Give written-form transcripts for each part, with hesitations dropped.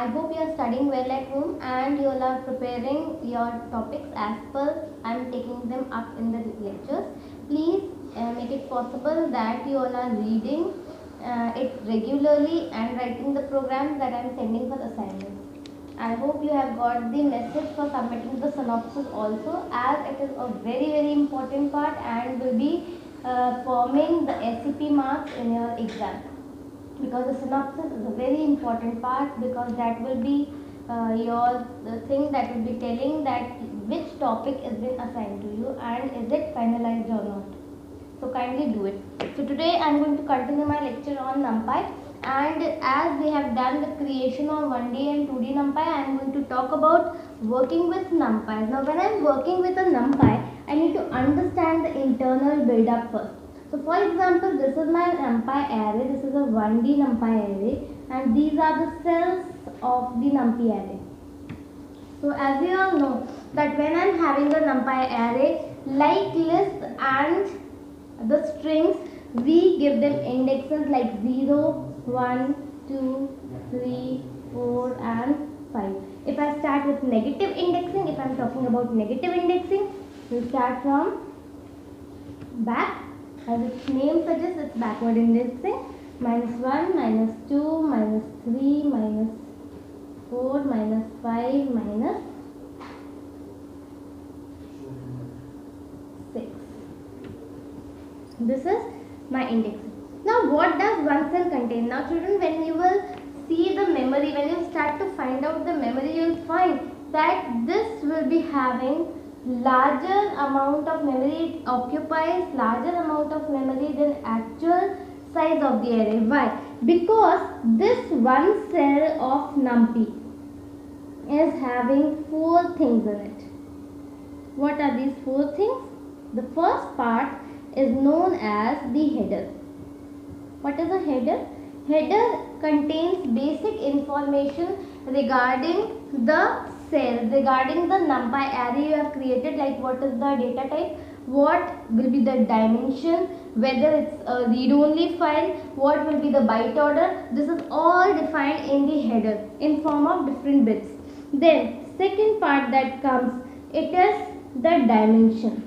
hope you are studying well at home and you all are preparing your topics as per I am taking them up in the lectures. Please make it possible that you all are reading it regularly and writing the programs that I am sending for assignments. I hope you have got the message for submitting the synopsis also, as it is a very important part and will be forming the SCP marks in your exam, because the synopsis is a very important part, because that will be the thing that will be telling that which topic is been assigned to you and is it finalized or not. So kindly do it. So today I am going to continue my lecture on NumPy, and as we have done the creation of 1D and 2D NumPy, I am going to talk about working with NumPy. Now when I am working with a NumPy, I need to understand the internal build up first. So for example, this is my NumPy array, this is a 1D NumPy array, and these are the cells of the NumPy array. So as we all know that when I am having a NumPy array, like list and the strings, we give them indexes like 0, 1, 2, 3, 4 and 5. If I start with negative indexing, if I am talking about negative indexing, we start from back. As its name suggests, it's backward indexing. -1, -2, -3, -4, -5, -6. This is my indexing. Now what does one cell contain? Now children, when you will see the memory, when you start to find out the memory, you will find that this will be having larger amount of memory. It occupies larger amount of memory than actual size of the array. Why? Because this one cell of NumPy is having 4 things in it. What are these 4 things? The first part is known as the header. What is a header? Header contains basic information regarding the cell, regarding the NumPy array you have created, like what is the data type, what will be the dimension, whether it's a read-only file, what will be the byte order. This is all defined in the header in form of different bits. Then second part that comes, it is the dimension.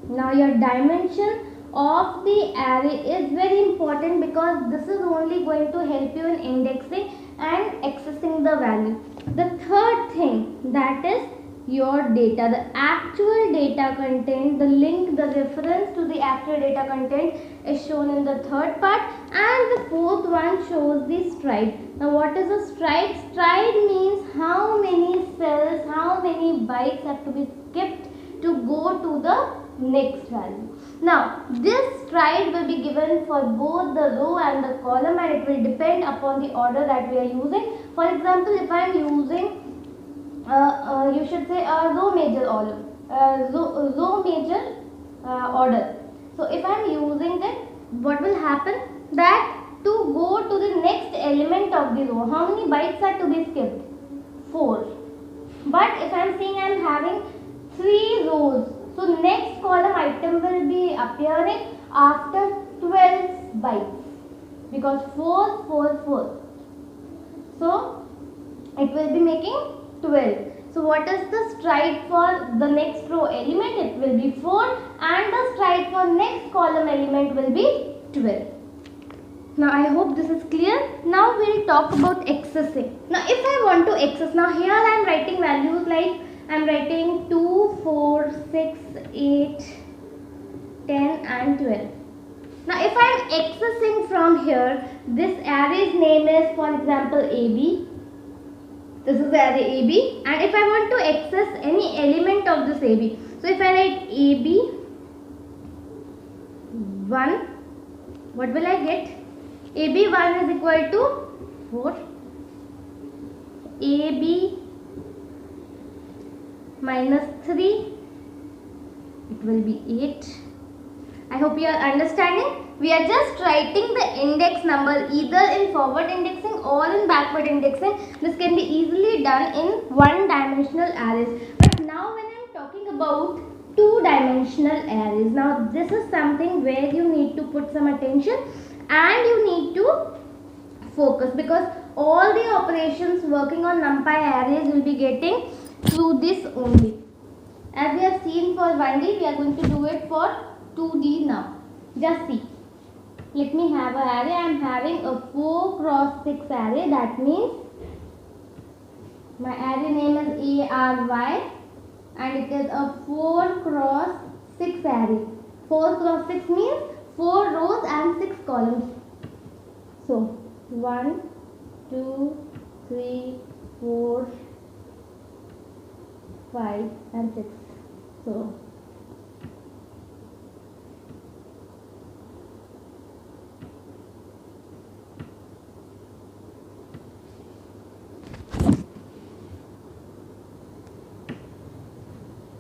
Now your dimension of the array is very important, because this is only going to help you in indexing and accessing the value. The third thing, that is your data, the actual data content, the link, the reference to the actual data content is shown in the third part, and the fourth one shows the stride. Now what is a stride? Stride means how many cells, how many bytes have to be skipped to go to the next value. Now this stride will be given for both the row and the column, and it will depend upon the order that we are using. For example, if I am using you should say a row major order, row major order. So if I am using that, what will happen? That to go to the next element of the row, how many bytes are to be skipped? 4. But if I am saying I am having 3 rows, so next column item will be appearing after 12 bytes, because 4, 4, 4. So it will be making 12. So what is the stride for the next row element? It will be 4, and the stride for next column element will be 12. Now I hope this is clear. Now we will talk about accessing. Now if I want to access, now here I am writing values like I am writing 2, 4, 6, 8, 10 and 12. Now if I am accessing from here, this array's name is, for example, AB. This is the array AB, and if I want to access any element of this AB, so if I write AB 1, what will I get? AB 1 is equal to 4, AB minus 3, it will be 8. I hope you are understanding. We are just writing the index number either in forward indexing or in backward indexing. This can be easily done in one-dimensional arrays. But now when I am talking about two-dimensional arrays, now this is something where you need to put some attention and you need to focus, because all the operations working on NumPy arrays will be getting through this only. As we have seen for 1D, we are going to do it for 2D now. Just see. Let me have an array. I am having a 4 cross 6 array. That means my array name is ARY and it is a 4 cross 6 array. 4 cross 6 means 4 rows and 6 columns. So 1, 2, 3, 4, 5 and 6. So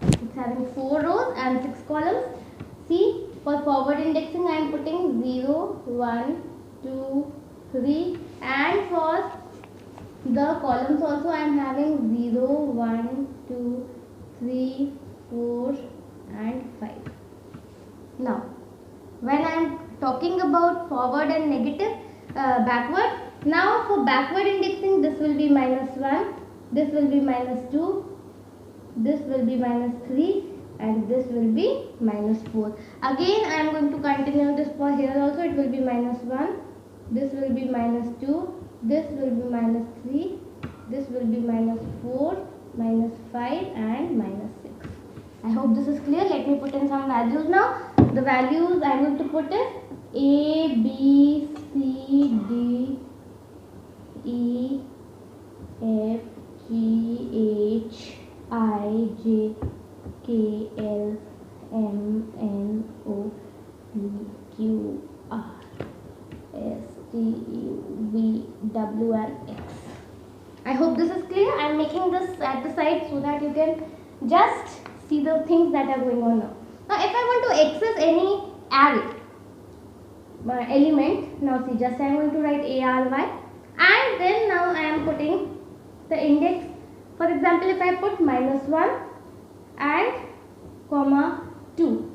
it's having 4 rows and 6 columns. See, for forward indexing I am putting 0, 1, 2, 3, and for the columns also I am having 0, 1, 2, 3, 4 and 5. Now, when I am talking about forward and negative, backward, now for backward indexing this will be -1, this will be -2, this will be -3 and this will be -4. Again I am going to continue this for here also. It will be -1, this will be -2, this will be -3, this will be -4, -5 and -6. I hope this is clear. Let me put in some values now. The values I am going to put is A, B, C, D, E, F, G, H, I, J, K, L, M, N, O, P, Q, R, S, T, U, V, W and X. I hope this is clear. I am making this at the side so that you can just see the things that are going on now. Now if I want to access any array element, now see, just I am going to write ARY and then now I am putting the index. For example, if I put -1 and comma 2.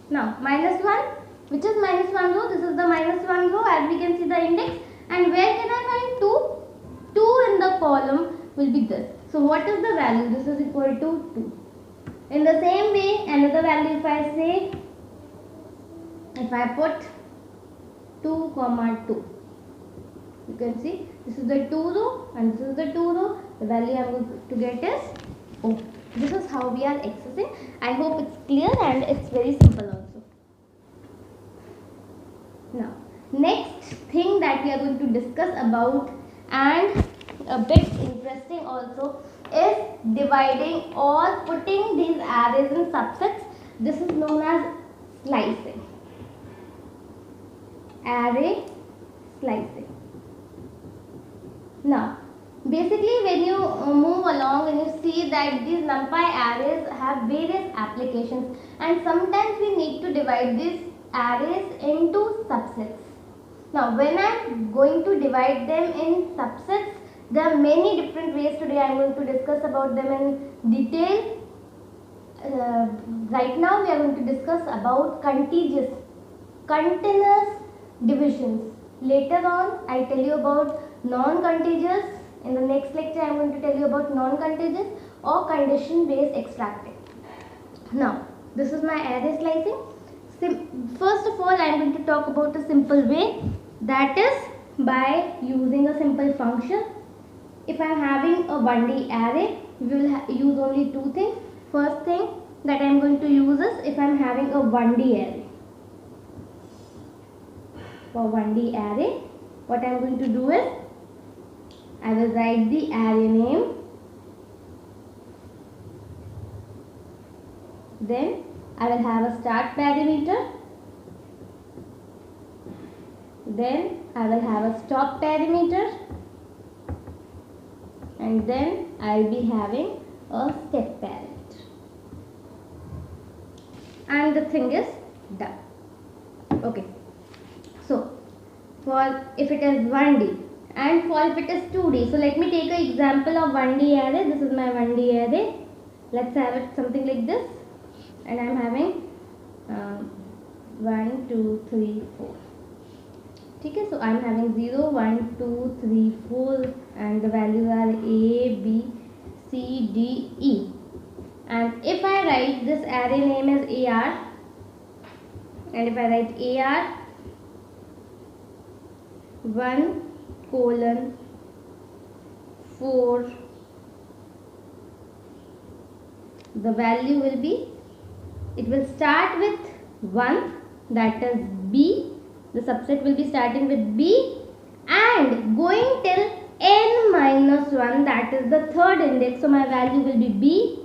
Now -1, which is -1 row, this is the -1 row, as we can see the index. And where can I find 2? 2 in the column will be this. So what is the value? This is equal to 2. In the same way, another value, if I say, if I put 2 comma 2, you can see this is the 2 row and this is the 2 row. The value I am going to get is O. This is how we are accessing. I hope it's clear and it's very simple also. Now, next thing that we are going to discuss about, and a bit interesting also, is dividing or putting these arrays in subsets. This is known as slicing. Array slicing. Now, basically when you move along and you see that these NumPy arrays have various applications, and sometimes we need to divide these arrays into subsets. Now, when I am going to divide them in subsets, there are many different ways. Today I am going to discuss about them in detail. Right now we are going to discuss about continuous divisions. Later on I tell you about non-contiguous. In the next lecture I am going to tell you about non-contiguous or condition based extracting. Now, this is my array slicing. First of all, I am going to talk about a simple way, that is by using a simple function. If I am having a 1D array, we will use only two things. First thing that I am going to use is, if I am having a 1D array. For 1D array, what I am going to do is, I will write the array name, then I will have a start parameter, then I will have a stop parameter, and then I will be having a step parameter, and the thing is done. Okay, so for if it is 1D and for if it is 2D, so let me take an example of 1D array. This is my 1D array. Let's have it something like this, and I am having 1, 2, 3, 4. ठीक है. So I am having 0, 1, 2, 3, 4 and the values are A, B, C, D, E. And if I write this array name as AR, and if I write AR 1 colon 4, the value will be, it will start with 1, that is B. The subset will be starting with B and going till n minus 1, that is the third index. So my value will be B,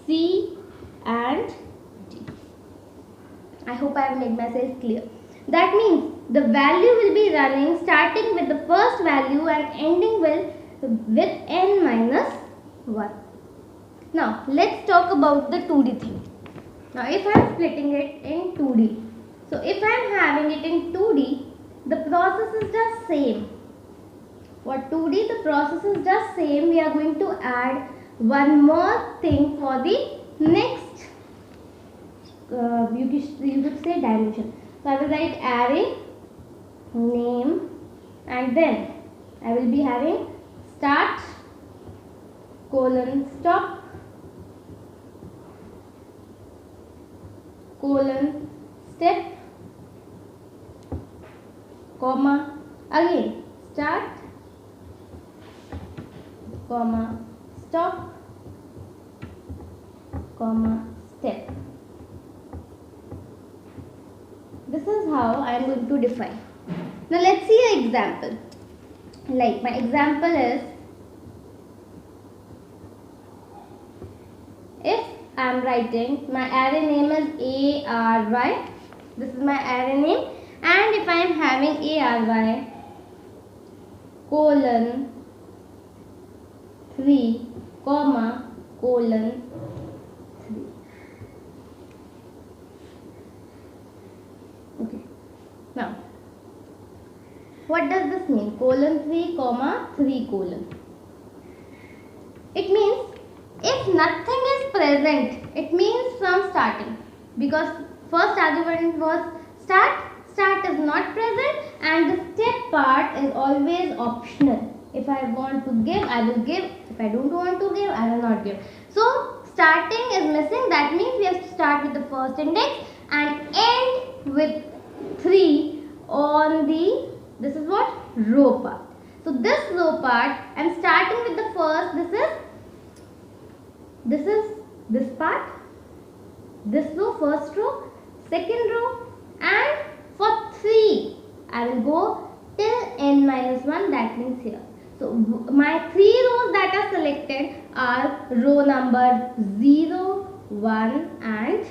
C and D. I hope I have made myself clear. That means the value will be running starting with the first value and ending with n minus 1. Now let's talk about the 2D thing. Now if I am splitting it in 2D, so if I am having it in 2D, the process is just same. For 2D, the process is just same. We are going to add one more thing for the next, you could say dimension. So I will write array name and then I will be having start colon stop colon step comma again start comma stop comma step. This is how I am going to define. Now let's see an example. Like my example is, if I am writing my array name is ARY, this is my array name, and if I am having ARY colon 3 comma colon 3. Okay. Now, what does this mean? Colon 3 comma 3 colon. It means if nothing is present, it means from starting, because first argument was start. Start is not present and the step part is always optional. If I want to give, I will give. If I don't want to give, I will not give. So starting is missing. That means we have to start with the first index and end with 3 on the, this is what, row part. So this row part, I am starting with the first, this is this part, this row, first row, second row, and for 3 I will go till n minus 1, that means here. So my 3 rows that are selected are row number 0, 1 and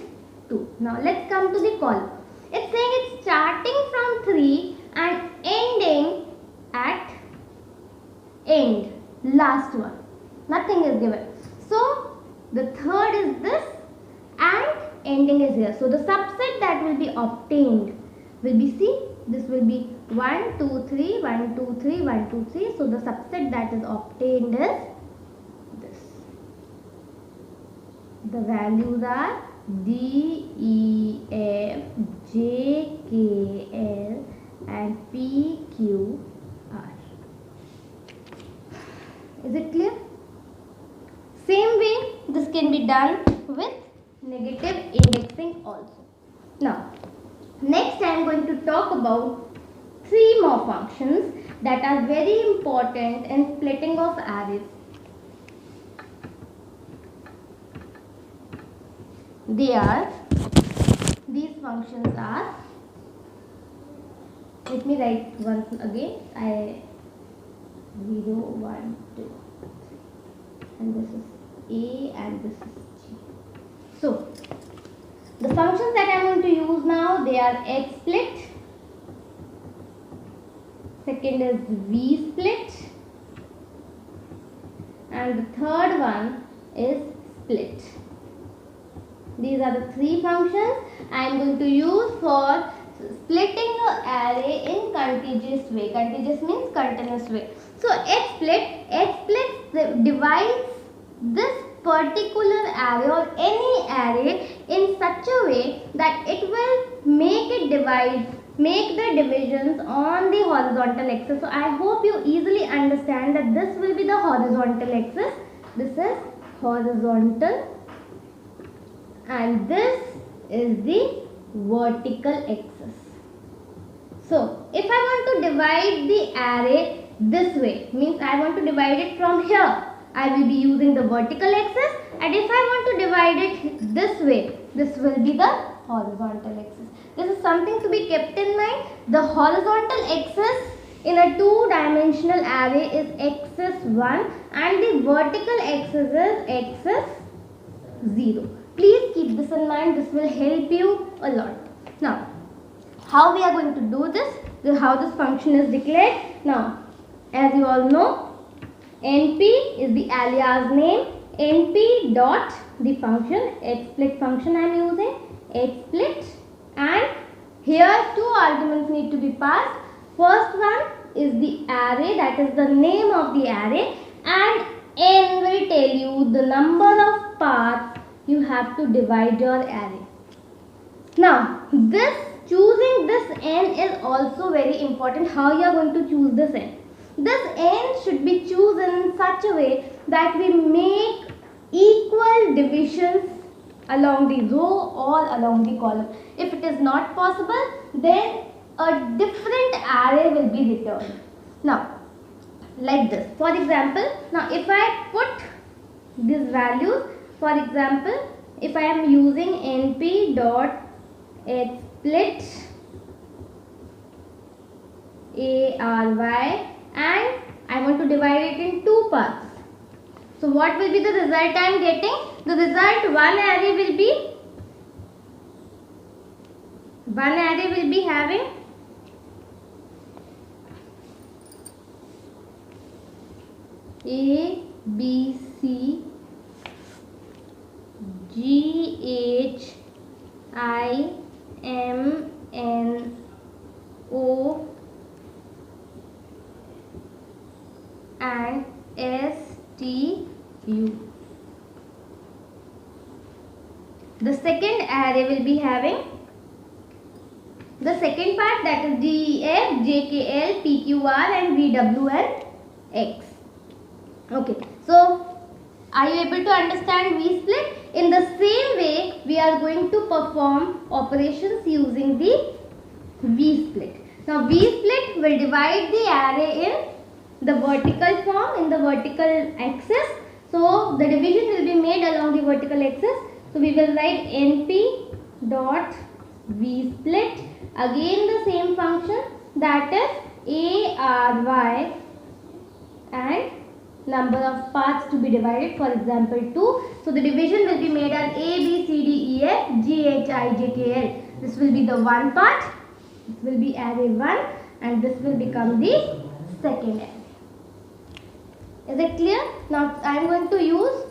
2. Now let's come to the column. It's saying it's starting from 3 and ending at end, last one. Nothing is given. So the third is this and ending is here. So the subset that will be obtained will be, see, this will be 1, 2, 3, 1, 2, 3, 1, 2, 3. So the subset that is obtained is this. The values are D, E, F, J, K, L and P, Q, R. Is it clear? Same way this can be done with negative indexing also. Now, next I am going to talk about 3 more functions that are very important in splitting of arrays. These functions are, let me write once again, 0, 1, 2, and this is A and this is G. So, the functions that I am going to use now, they are xsplit, second is vsplit, and the third one is split. These are the 3 functions I am going to use for splitting an array in contiguous way. Contiguous means continuous way. So xsplit divides this particular array or any array in such a way that it will make it divide make the divisions on the horizontal axis. So I hope you easily understand that this will be the horizontal axis. This is horizontal and this is the vertical axis. So if I want to divide the array this way, means I want to divide it from here, I will be using the vertical axis, and if I want to divide it this way, this will be the horizontal axis. This is something to be kept in mind. The horizontal axis in a two-dimensional array is axis 1 and the vertical axis is axis 0. Please keep this in mind. This will help you a lot. Now, how we are going to do this, how this function is declared. Now, as you all know, np is the alias name, np dot the function, xsplit function I am using, xsplit, and here two arguments need to be passed. First one is the array, that is the name of the array, and n will tell you the number of parts you have to divide your array. Now, choosing this n is also very important. How you are going to choose this n? This n should be chosen in such a way that we make equal divisions along the row or along the column. If it is not possible, then a different array will be returned. Now, like this. For example, now if I put these values, for example, if I am using np dot split ARY and I want to divide it in two parts. So what will be the result I am getting? The result, one array will be having A, B, C, G, H, I, M, N, O and S, T, U. The second array will be having the second part, that is D, E, F, J, K, L, P, Q, R and V, W and X. Okay, so are you able to understand V split? In the same way, we are going to perform operations using the V split. Now, V split will divide the array in the vertical form, in the vertical axis. So, the division will be made along the vertical axis. So, we will write np dot V split. Again, the same function, that is ARY and number of parts to be divided, for example 2. So the division will be made as A, B, C, D, E, F, G, H, I, J, K, L. This will be the one part, this will be array 1 and this will become the second array. Is it clear? Now I am going to use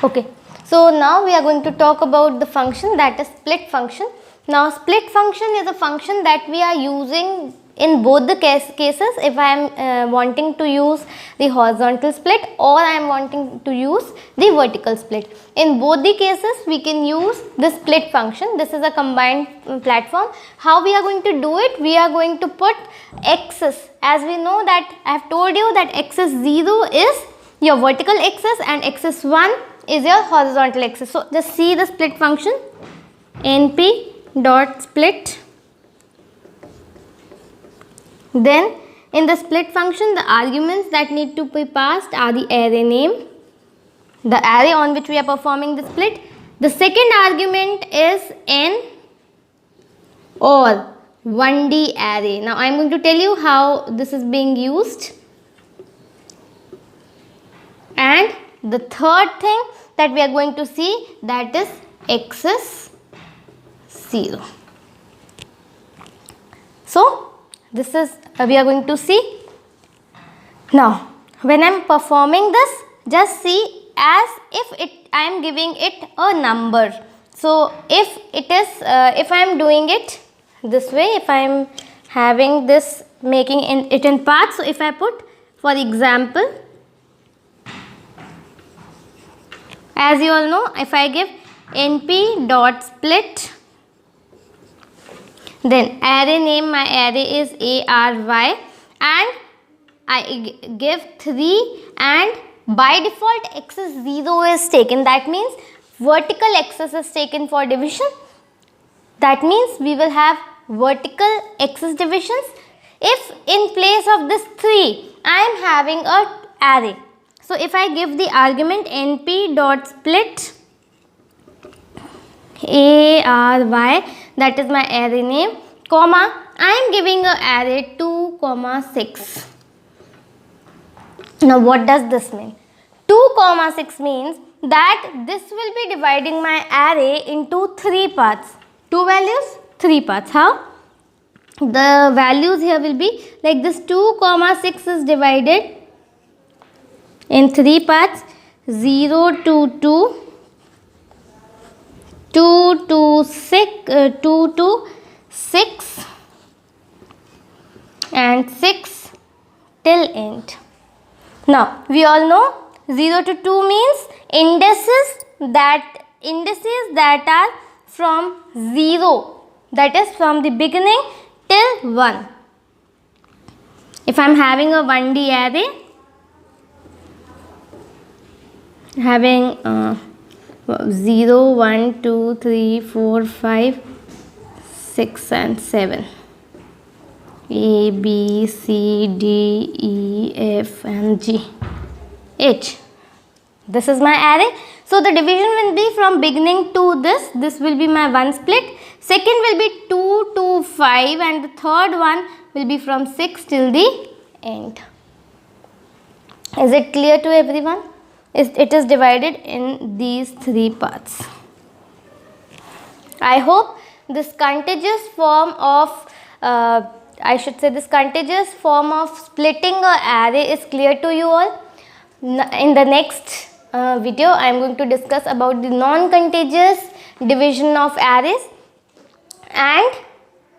okay. So now we are going to talk about the function, that is split function. Now split function is a function that we are using in both the cases, if I am wanting to use the horizontal split or I am wanting to use the vertical split. In both the cases we can use the split function. This is a combined platform. How we are going to do it? We are going to put axis, as we know that I have told you that axis 0 is your vertical axis and axis 1 is your horizontal axis. So just see the split function, np dot split. Then in the split function, the arguments that need to be passed are the array name, the array on which we are performing the split. The second argument is n or 1D array. Now I am going to tell you how this is being used. And the third thing that we are going to see, that is axis 0. So this is we are going to see. Now when I am performing this, just see as if I am giving it a number. So if it is if I am doing it this way, if I am having this, making it in parts, so if I put, for example, As you all know, if I give np dot split, then array name, my array is ARY, and I give 3, and by default axis 0 is taken. That means vertical axis is taken for division. That means we will have vertical axis divisions. If in place of this 3 I am having a array, so if I give the argument np dot split ARY, that is my array name, comma, I am giving a array 2, 6. Now what does this mean? 2, 6 means that this will be dividing my array into 3 parts. 2 values, 3 parts. How? The values here will be like this. 2, 6 is divided in 3 parts: 0 to 2, 2 to 6, and 6 till end. Now we all know 0 to 2 means indices that are from 0, that is from the beginning till 1. If I am having a 1D array, having 0, 1, 2, 3, 4, 5, 6 and 7, A, B, C, D, E, F and G, H. This is my array. So the division will be from beginning to this. This will be my 1 split. Second will be 2 to 5, and the third one will be from 6 till the end. Is it clear to everyone? It is divided in these 3 parts. I hope this contiguous form of this contiguous form of splitting an array is clear to you all. In the next video, I am going to discuss about the non-contiguous division of arrays and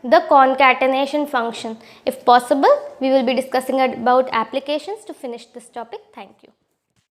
the concatenation function. If possible, we will be discussing about applications to finish this topic. Thank you.